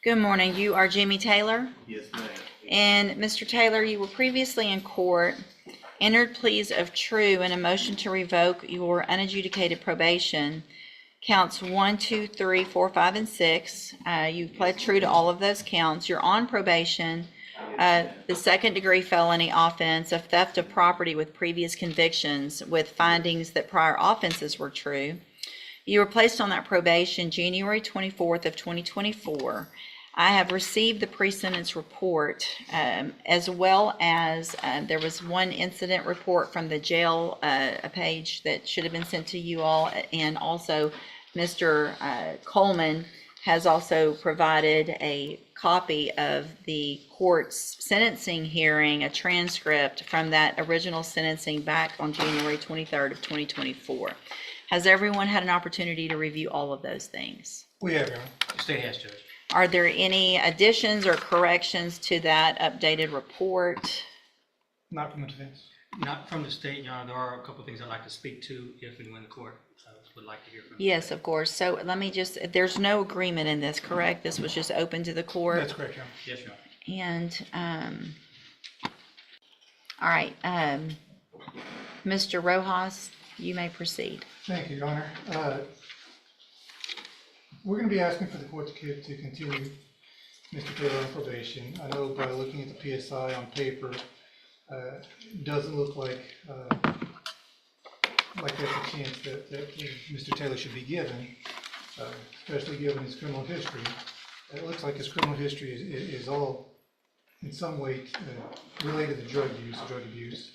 Good morning. You are Jimmy Taylor? Yes, ma'am. And Mr. Taylor, you were previously in court, entered pleas of true and a motion to revoke your unadjudicated probation, counts 1, 2, 3, 4, 5, and 6. You pled true to all of those counts. You're on probation. The second-degree felony offense of theft of property with previous convictions with findings that prior offenses were true. You were placed on that probation January 24th of 2024. I have received the pre-sentence report, as well as there was one incident report from the jail, a page that should have been sent to you all, and also Mr. Coleman has also provided a copy of the court's sentencing hearing, a transcript from that original sentencing back on January 23rd of 2024. Has everyone had an opportunity to review all of those things? We have, Your Honor. The state has, Judge. Are there any additions or corrections to that updated report? Not from the defense. Not from the state, Your Honor. There are a couple of things I'd like to speak to if and when the court would like to hear from you. Yes, of course. So let me just, there's no agreement in this, correct? This was just open to the court? That's correct, Your Honor. Yes, Your Honor. And, all right, Mr. Rojas, you may proceed. Thank you, Your Honor. We're going to be asking for the court to continue Mr. Taylor on probation. I know by looking at the PSI on paper, it doesn't look like there's a chance that Mr. Taylor should be given, especially given his criminal history. It looks like his criminal history is all in some way related to drug abuse.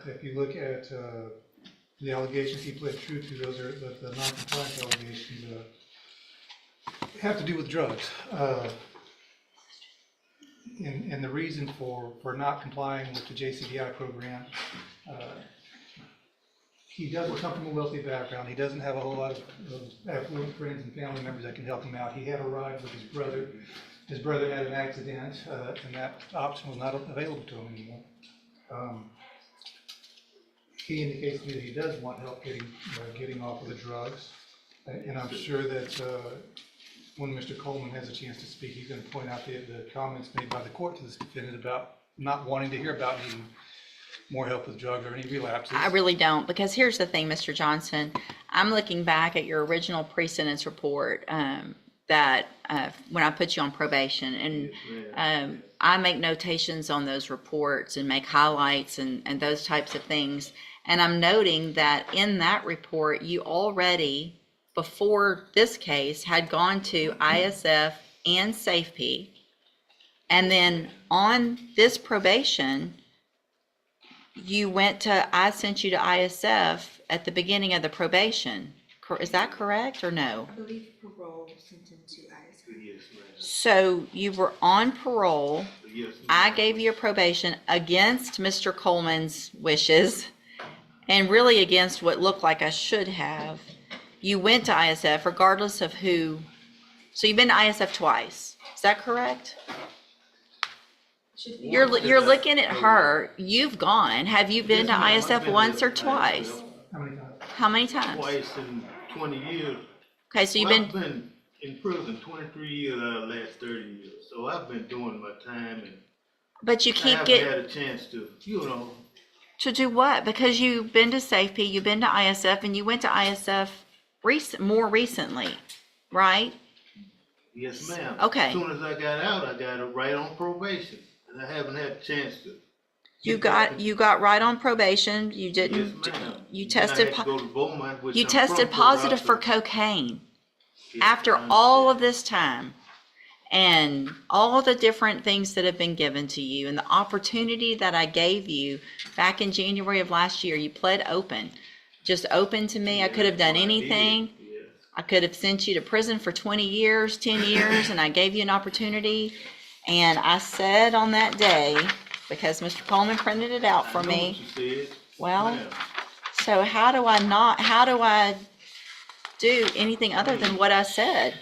If you look at the allegations he pled true to, those are the non-compliance allegations have to do with drugs. And the reason for not complying with the JCBI program, he doesn't come from a wealthy background. He doesn't have a whole lot of affluent friends and family members that can help him out. He had a ride with his brother. His brother had an accident, and that option was not available to him anymore. He indicates to me that he does want help getting off of the drugs, and I'm sure that when Mr. Coleman has a chance to speak, he's going to point out the comments made by the court to this defendant about not wanting to hear about needing more help with drugs or any relapses. I really don't, because here's the thing, Mr. Johnson. I'm looking back at your original pre-sentence report that when I put you on probation, and I make notations on those reports and make highlights and those types of things. And I'm noting that in that report, you already, before this case, had gone to ISF and SafeP. And then on this probation, I sent you to ISF at the beginning of the probation. Is that correct or no? I believe parole was sent into ISF. Yes, ma'am. So you were on parole. Yes, ma'am. I gave you a probation against Mr. Coleman's wishes and really against what looked like I should have. You went to ISF regardless of who. So you've been to ISF twice. Is that correct? You're looking at her. You've gone. Have you been to Yes, ma'am. I've ISF been once there or twice? How many times? How many times? Twice in 20 years. Okay, so you've I've been, been in prison 23 years out of the last 30 years. So I've been doing my time, and but you I keep haven't had a chance to, to do what? Because you've been to SafeP, you've been to ISF, and you went to ISF more recently, right? Yes, ma'am. Okay. As soon as I got out, I got it right on probation, and I haven't had a chance to. You got right on probation. You didn't. Yes, ma'am. You Then I tested. had to go to Beaumont, which You I'm tested from, positive so for cocaine Yes, after I all of understand. this time, and all the different things that have been given to you, and the opportunity that I gave you back in January of last year. You pled open, just open to me. I could have done Yes, I did. anything. Yes. I could have sent you to prison for 20 years, 10 years, and I gave you an opportunity. And I said on that day, because Mr. Coleman printed it out for I know me, what you said. well, Ma'am. so how do I do anything other than what I said?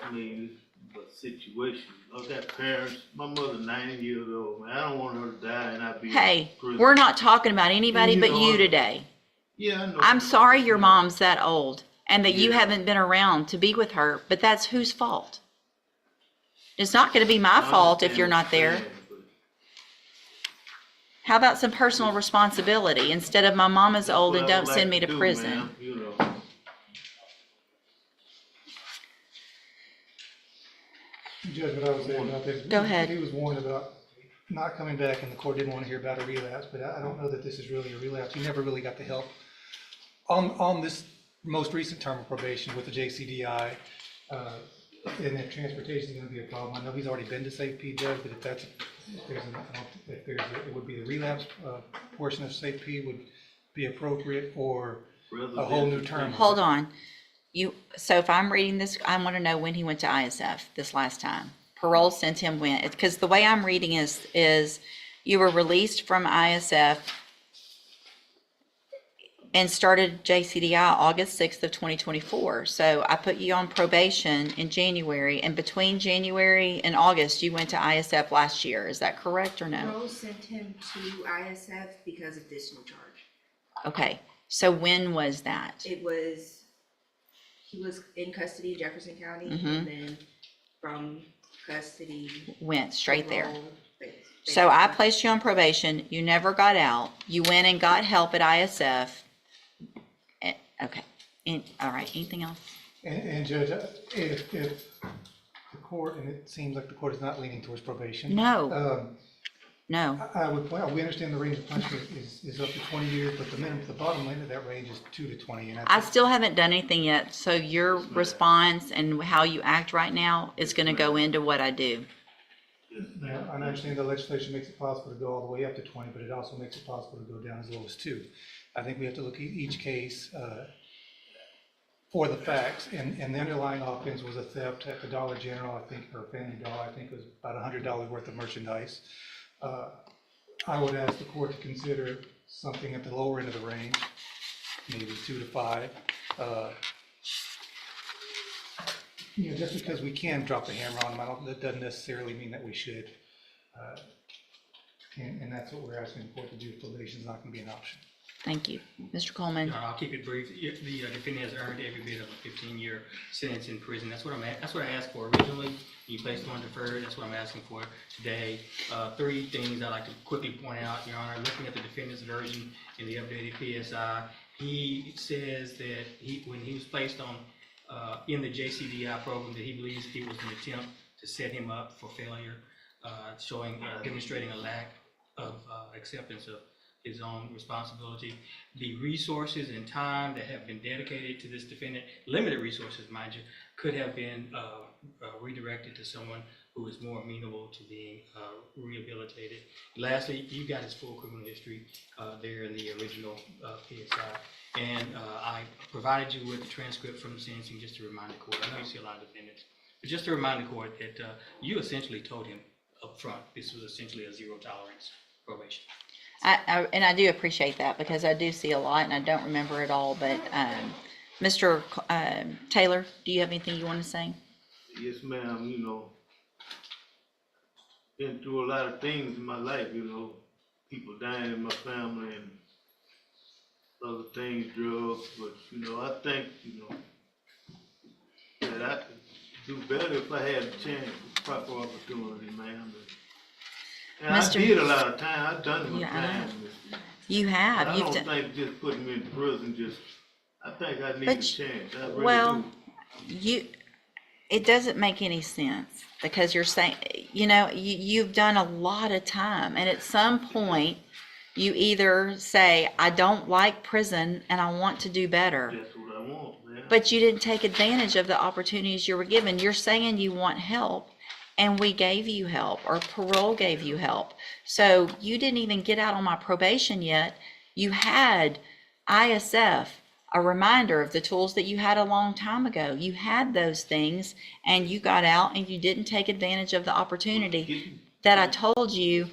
I mean, the situation. I've got parents. My mother's 90 years old. Man, I don't want her to die and I be Hey, in prison. we're not talking about anybody You but know you it. today. Yeah, I know. I'm sorry your mom's that old. and that you Yeah. haven't been around to be with her, but that's whose fault? It's not gonna be my fault if you're not there. How about some personal responsibility instead of my mom is old and don't send me to prison? You know, Judge, what I was saying about this. Go ahead. He was warned about not coming back, and the court didn't want to hear about a relapse, but I don't know that this is really a relapse. He never really got the help. On this most recent term of probation with the JCDI, and if transportation is gonna be a problem, I know he's already been to Safe-P, Judge, but it would be the relapse, portion of Safe-P would be appropriate, or a whole new term. Hold on. So if I'm reading this, I want to know when he went to ISF this last time. Parole sent him when, because the way I'm reading is you were released from ISF and started JCDI August 6th of 2024. So I put you on probation in January, and between January and August, you went to ISF last year. Is that correct or no? Parole sent him to ISF because of this new charge. Okay, so when was that? He was in custody in Jefferson County, Mhm. and then from custody. Went straight there. parole, So I placed you on probation, you never got out, you went and got help at ISF. Okay, all right, anything else? And Judge, if the court, and it seems like the court is not leaning towards probation. No. No, I would point out, we understand the range of punishment is up to 20 years, but the bottom line of that range is 2 to 20. And I still haven't done anything yet, so your response and how you act right now is gonna go into what I do. Yeah, I understand the legislation makes it possible to go all the way up to 20, but it also makes it possible to go down as low as 2. I think we have to look at each case for the facts, and the underlying offense was a theft at the Dollar General, I think, or Family Dollar, I think it was about $100 worth of merchandise. I would ask the court to consider something at the lower end of the range, maybe 2 to 5. Just because we can drop the hammer on them, that doesn't necessarily mean that we should. And that's what we're asking the court to do. Probation is not going to be an option. Thank you. Mr. Coleman? I'll keep it brief. The defendant has earned every bit of a 15-year sentence in prison. That's what I asked for originally. You placed on deferred. That's what I'm asking for today. 3 things I'd like to quickly point out, Your Honor. Looking at the defendant's version in the updated PSI, he says that when he was placed on in the JCDI program, that he believes it was an attempt to set him up for failure, demonstrating a lack of acceptance of his own responsibility. The resources and time that have been dedicated to this defendant, limited resources, mind you, could have been redirected to someone who is more amenable to being rehabilitated. Lastly, you got his full criminal history there in the original PSI. And I provided you with the transcript from the sentencing just to remind the court. I know you see a lot of defendants, but just to remind the court that you essentially told him up front this was essentially a zero tolerance probation. And I do appreciate that, because I do see a lot and I don't remember it all, but Mr. Taylor, do you have anything you want to say? Yes, ma'am. Been through a lot of things in my life, people dying in my family and other things, drugs, but, I think, that I could do better if I had a chance, proper opportunity, ma'am. And I did a lot of time. I've done my time. You have. I don't think just putting me in prison I think I need a chance. I really do. It doesn't make any sense, because you're saying, you've done a lot of time, and at some point, you either say, I don't like prison and I want to do better. That's what I want, man. But you didn't take advantage of the opportunities you were given. You're saying you want help, and we gave you help, or parole gave you help. So you didn't even get out on my probation yet. You had ISF, a reminder of the tools that you had a long time ago. You had those things, and you got out and you didn't take advantage of the opportunity that I told you.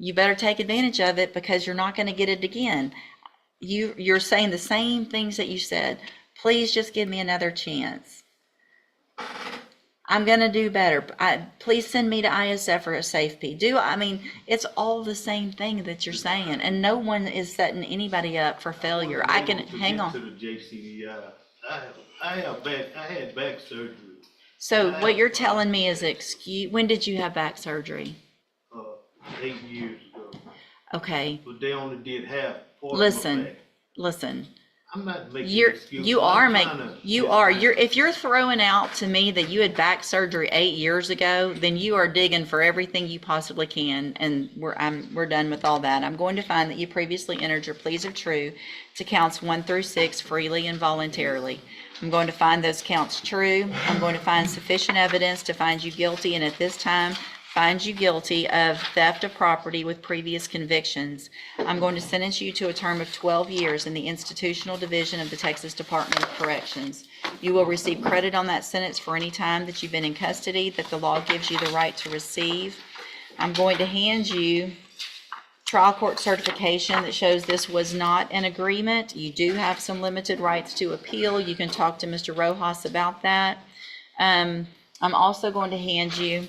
You better take advantage of it, because you're not going to get it again. You're saying the same things that you said. Please just give me another chance. I'm going to do better. Please send me to ISF or a Safe-P. It's all the same thing that you're saying, and no one is setting anybody up for failure. I can hang on. To the JCDI. I had back surgery, So what you're telling me is when did you have back surgery? 8 years ago, Okay, but they only did half part of my listen, back. listen. I'm not making You're, excuses. you are I'm making, trying to you get are, back. if you're throwing out to me that you had back surgery 8 years ago, then you are digging for everything you possibly can, and we're done with all that. I'm going to find that you previously entered your pleas of true to counts 1 through 6 freely and voluntarily. I'm going to find those counts true. I'm going to find sufficient evidence to find you guilty, and at this time, find you guilty of theft of property with previous convictions. I'm going to sentence you to a term of 12 years in the Institutional Division of the Texas Department of Corrections. You will receive credit on that sentence for any time that you've been in custody that the law gives you the right to receive. I'm going to hand you trial court certification that shows this was not an agreement. You do have some limited rights to appeal. You can talk to Mr. Rojas about that. I'm also going to hand you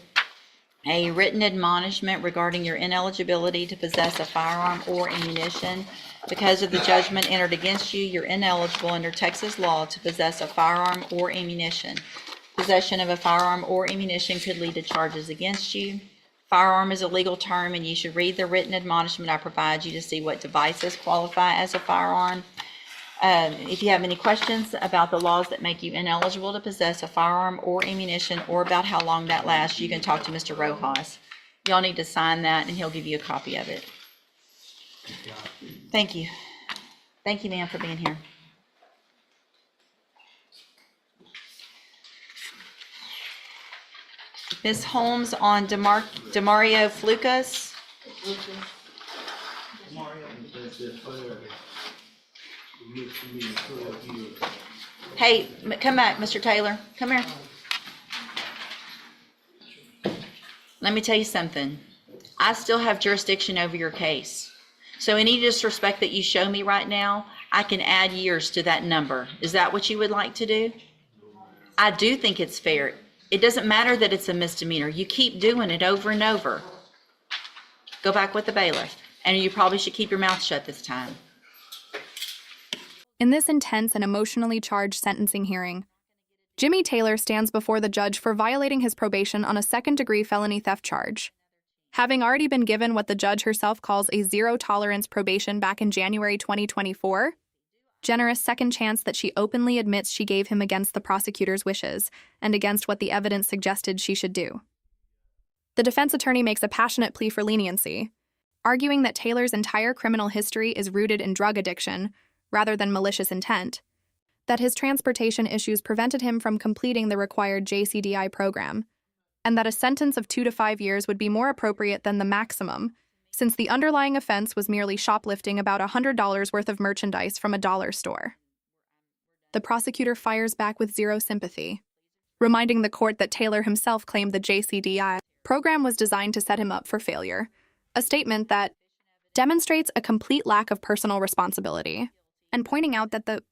a written admonishment regarding your ineligibility to possess a firearm or ammunition. Because of the judgment entered against you, you're ineligible under Texas law to possess a firearm or ammunition. Possession of a firearm or ammunition could lead to charges against you. Firearm is a legal term, and you should read the written admonishment I provide you to see what devices qualify as a firearm. If you have any questions about the laws that make you ineligible to possess a firearm or ammunition, or about how long that lasts, you can talk to Mr. Rojas. Y'all need to sign that, and he'll give you a copy of it. Thank you. Thank you, ma'am, for being here. Ms. Holmes on Demario Flukas. That's fair. Look for me in 12 years. Hey, come back, Mr. Taylor. Come here. Let me tell you something. I still have jurisdiction over your case. So any disrespect that you show me right now, I can add years to that number. Is that what you would like to do? I do think it's fair. It doesn't matter that it's a misdemeanor. You keep doing it over and over. Go back with the bailiff. And you probably should keep your mouth shut this time. In this intense and emotionally charged sentencing hearing, Jimmy Taylor stands before the judge for violating his probation on a second-degree felony theft charge. Having already been given what the judge herself calls a zero-tolerance probation back in January 2024, generous second chance that she openly admits she gave him against the prosecutor's wishes and against what the evidence suggested she should do. The defense attorney makes a passionate plea for leniency, arguing that Taylor's entire criminal history is rooted in drug addiction rather than malicious intent, that his transportation issues prevented him from completing the required JCDI program, and that a sentence of 2 to 5 years would be more appropriate than the maximum, since the underlying offense was merely shoplifting about $100 worth of merchandise from a dollar store. The prosecutor fires back with zero sympathy, reminding the court that Taylor himself claimed the JCDI program was designed to set him up for failure, a statement that demonstrates a complete lack of personal responsibility, and pointing out that the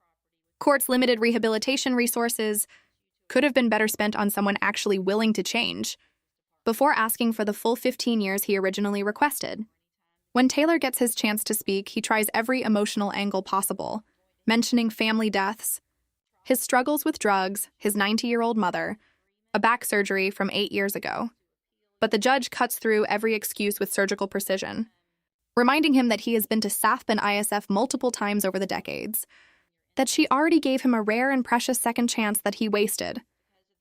court's limited rehabilitation resources could have been better spent on someone actually willing to change, before asking for the full 15 years he originally requested. When Taylor gets his chance to speak, he tries every emotional angle possible, mentioning family deaths, his struggles with drugs, his 90-year-old mother, a back surgery from 8 years ago. But the judge cuts through every excuse with surgical precision, reminding him that he has been to SAFP and ISF multiple times over the decades, that she already gave him a rare and precious second chance that he wasted,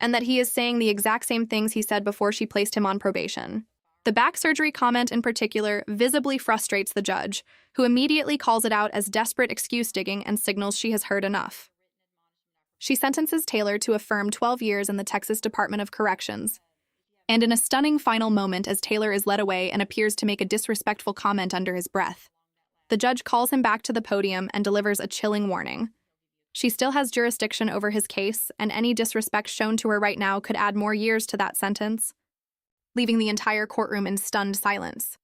and that he is saying the exact same things he said before she placed him on probation. The back surgery comment in particular visibly frustrates the judge, who immediately calls it out as desperate excuse digging and signals she has heard enough. She sentences Taylor to a firm 12 years in the Texas Department of Corrections, and in a stunning final moment as Taylor is led away and appears to make a disrespectful comment under his breath, the judge calls him back to the podium and delivers a chilling warning. She still has jurisdiction over his case, and any disrespect shown to her right now could add more years to that sentence, leaving the entire courtroom in stunned silence.